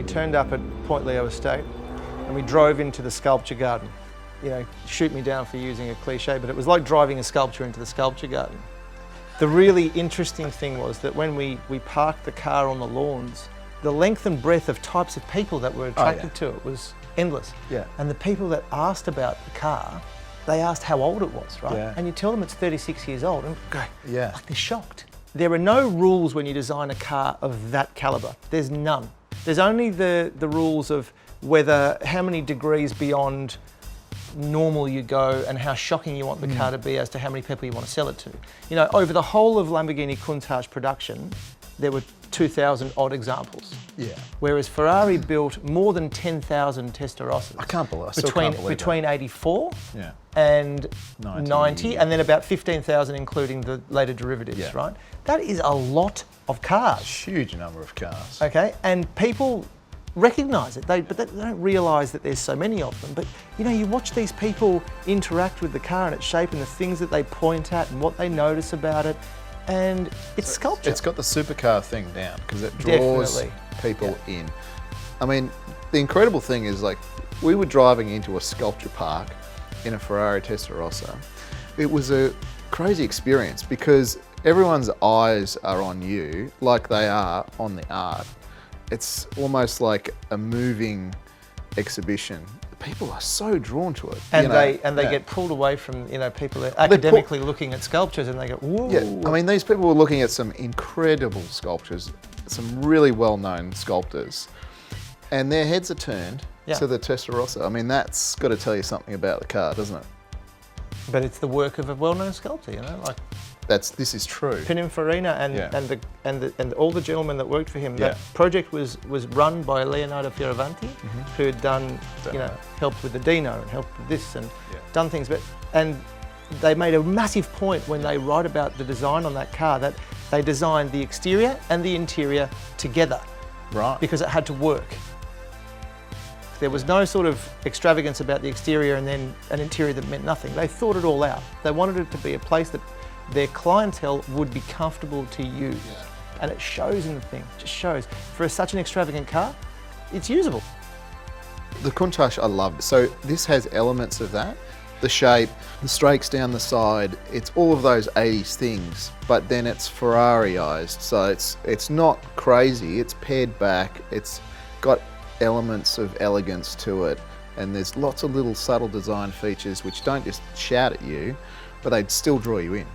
turned up at Pt.LeoEstate and we drove into the sculpture garden. You know, shoot me down for using a cliche, but it was like driving a sculpture into the sculpture garden. The really interesting thing was that when we parked the car on the lawns, the length and breadth of types of people that were attracted to it was endless. Yeah. And the people that asked about the car, they asked how old it was, right? Yeah. And you tell them it's 36 years old and go, Yeah. like they're shocked. There are no rules when you design a car of that caliber. There's none. There's only the rules of how many degrees beyond normal you go and how shocking you want the car to be as to how many people you want to sell it to. You know, over the whole of Lamborghini Countach production, there were 2,000 odd examples. Yeah. Whereas Ferrari built more than 10,000 Testarossas. I can't believe that. Between 84 Yeah. and 90, and then about 15,000 including the later derivatives, right? That is a lot of cars. Huge number of cars. Okay, and people recognise it, but they don't realise that there's so many of them. But you know, you watch these people interact with the car and its shape and the things that they point at and what they notice about it, and it's sculpture. It's got the supercar thing down because it draws people in. I mean, the incredible thing is, like, we were driving into a sculpture park in a Ferrari Testarossa. It was a crazy experience because everyone's eyes are on you like they are on the art. It's almost like a moving exhibition. People are so drawn to it. And they get pulled away from, you know, people academically looking at sculptures and they go, whoa. Yeah, I mean, these people were looking at some incredible sculptures, some really well-known sculptors, and their heads are turned to the Testarossa. I mean, that's got to tell you something about the car, doesn't it? But it's the work of a well-known sculptor, you know, like. This is true. Pininfarina and all the gentlemen that worked for him. That project was run by Leonardo Fioravanti, who had done, helped with the Dino and helped with this and done things. And they made a massive point when they write about the design on that car that they designed the exterior and the interior together, right? Because it had to work. There was no sort of extravagance about the exterior and then an interior that meant nothing. They thought it all out. They wanted it to be a place that their clientele would be comfortable to use. And it shows in the thing, it just shows. For such an extravagant car, it's usable. The Countach I love. So this has elements of that. The shape, the strakes down the side, it's all of those 80s things, but then it's Ferrariized. So it's not crazy, it's pared back, it's got elements of elegance to it, and there's lots of little subtle design features which don't just shout at you, but they'd still draw you in.